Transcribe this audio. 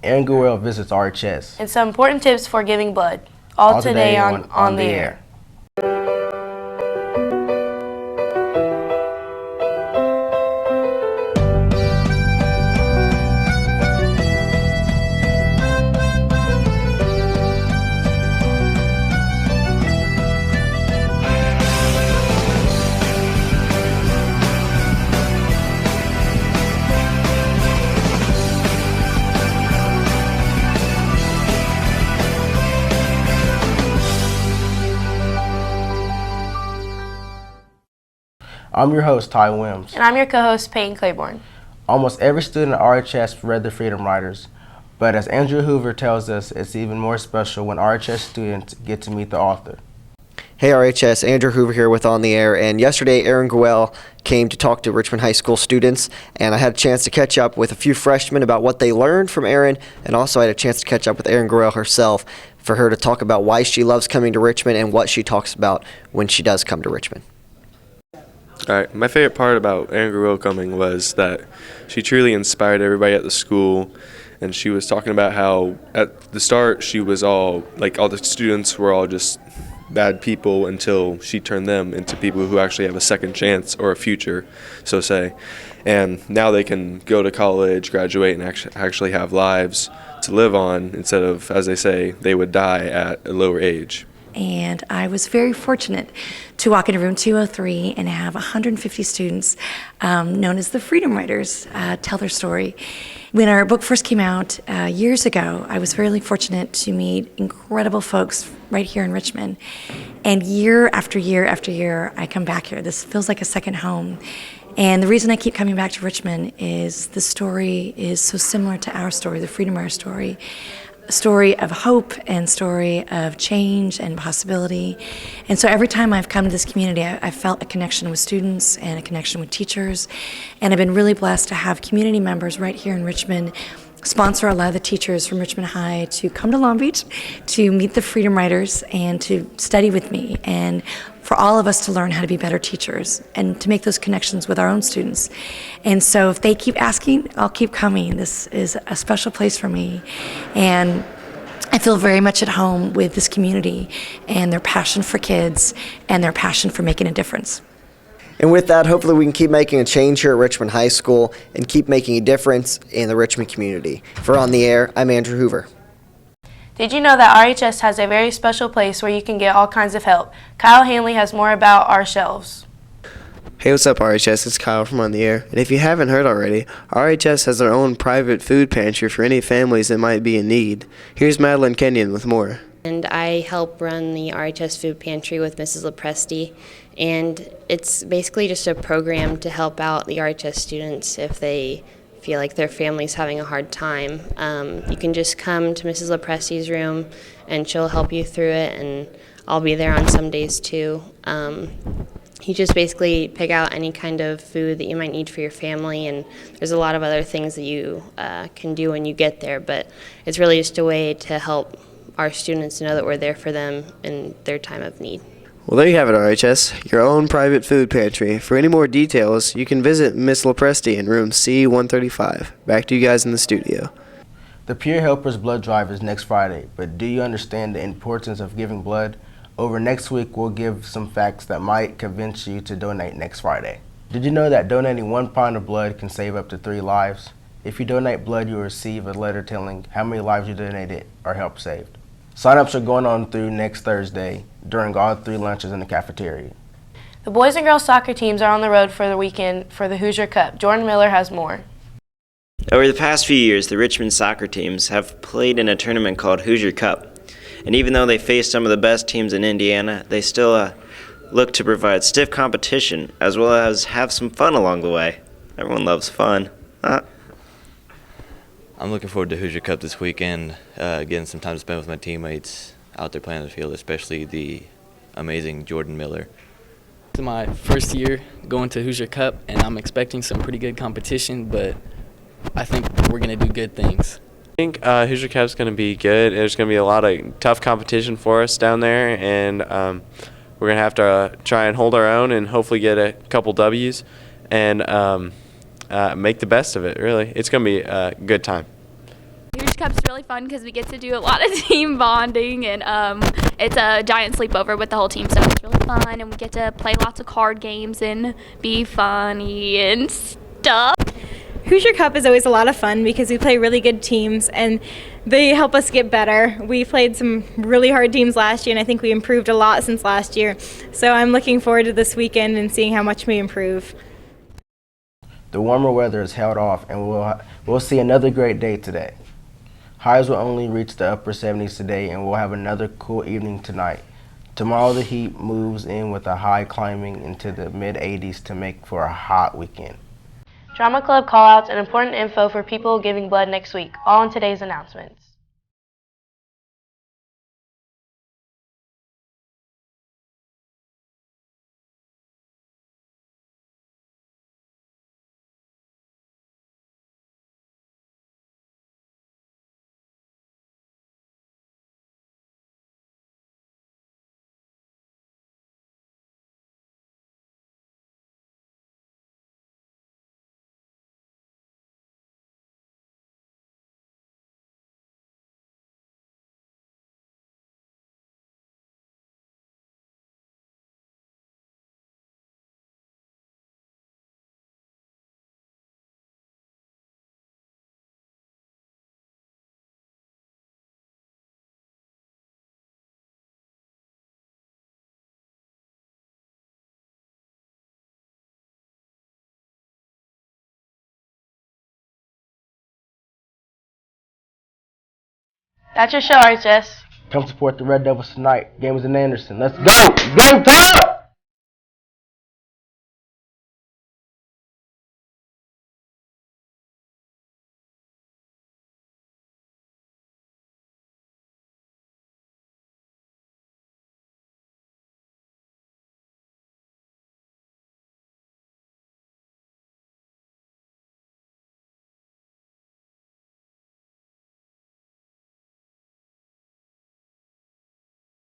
Aaron Guerrero visits RHS. And some important tips for giving blood. All today on the air. I'm your host, Ty Wims. And I'm your co-host, Peyton Claiborne. Almost every student at RHS read the Freedom Riders, but as Andrew Hoover tells us, it's even more special when RHS students get to meet the author. Hey RHS, Andrew Hoover here with On the Air, and yesterday Aaron Guerrero came to talk to Richmond High School students, and I had a chance to catch up with a few freshmen about what they learned from Aaron, and also I had a chance to catch up with Aaron Guerrero herself for her to talk about why she loves coming to Richmond and what she talks about when she does come to Richmond. All right, my favorite part about Aaron Guerrero coming was that she truly inspired everybody at the school, and she was talking about how at the start she was all the students were all just bad people until she turned them into people who actually have a second chance or a future, so say. And now they can go to college, graduate, and actually have lives to live on instead of, as they say, they would die at a lower age. And I was very fortunate to walk into room 203 and have 150 students known as the Freedom Riders tell their story. When our book first came out years ago, I was very fortunate to meet incredible folks right here in Richmond. And year after year after year, I come back here. This feels like a second home. And the reason I keep coming back to Richmond is the story is so similar to our story, the Freedom Rider story. A story of hope and story of change and possibility. And so every time I've come to this community, I've felt a connection with students and a connection with teachers. And I've been really blessed to have community members right here in Richmond sponsor a lot of the teachers from Richmond High to come to Long Beach to meet the Freedom Riders and to study with me, and for all of us to learn how to be better teachers and to make those connections with our own students. And so if they keep asking, I'll keep coming. This is a special place for me, and I feel very much at home with this community and their passion for kids and their passion for making a difference. And with that, hopefully we can keep making a change here at Richmond High School and keep making a difference in the Richmond community. For On the Air, I'm Andrew Hoover. Did you know that RHS has a very special place where you can get all kinds of help? Kyle Hanley has more about our shelves. Hey, what's up, RHS? It's Kyle from On the Air. And if you haven't heard already, RHS has their own private food pantry for any families that might be in need. Here's Madeline Kenyon with more. And I help run the RHS food pantry with Mrs. Lepresti, and it's basically just a program to help out the RHS students if they feel like their family's having a hard time. You can just come to Mrs. Lepresti's room and she'll help you through it, and I'll be there on some days too. You just basically pick out any kind of food that you might need for your family, and there's a lot of other things that you can do when you get there, but it's really just a way to help our students know that we're there for them in their time of need. Well, there you have it, RHS, your own private food pantry. For any more details, you can visit Miss Lepresti in room C135. Back to you guys in the studio. The Pure Helpers Blood Drive is next Friday, but do you understand the importance of giving blood? Over next week, we'll give some facts that might convince you to donate next Friday. Did you know that donating 1 pound of blood can save up to 3 lives? If you donate blood, you'll receive a letter telling how many lives you donated or helped saved. Sign-ups are going on through next Thursday during all 3 lunches in the cafeteria. The boys and girls soccer teams are on the road for the weekend for the Hoosier Cup. Jordan Miller has more. Over the past few years, the Richmond soccer teams have played in a tournament called Hoosier Cup. And even though they face some of the best teams in Indiana, they still look to provide stiff competition as well as have some fun along the way. Everyone loves fun. I'm looking forward to Hoosier Cup this weekend, getting some time to spend with my teammates out there playing on the field, especially the amazing Jordan Miller. It's my first year going to Hoosier Cup, and I'm expecting some pretty good competition, but I think we're going to do good things. I think Hoosier Cup's going to be good. There's going to be a lot of tough competition for us down there, and we're going to have to try and hold our own and hopefully get a couple W's and make the best of it, really. It's going to be a good time. Here's Cup's really fun because we get to do a lot of team bonding, and it's a giant sleepover with the whole team, so it's really fun, and we get to play lots of card games and be funny and stuff. Hoosier Cup is always a lot of fun because we play really good teams and they help us get better. We played some really hard teams last year and I think we improved a lot since last year. So I'm looking forward to this weekend and seeing how much we improve. The warmer weather is held off and we'll see another great day today. Highs will only reach the upper 70s today and we'll have another cool evening tonight. Tomorrow the heat moves in with a high climbing into the mid 80s to make for a hot weekend. Drama Club callouts and important info for people giving blood next week, all in today's announcements. That's your show, RHS. Come support the Red Devils tonight. Game is in Anderson. Let's go! Game time!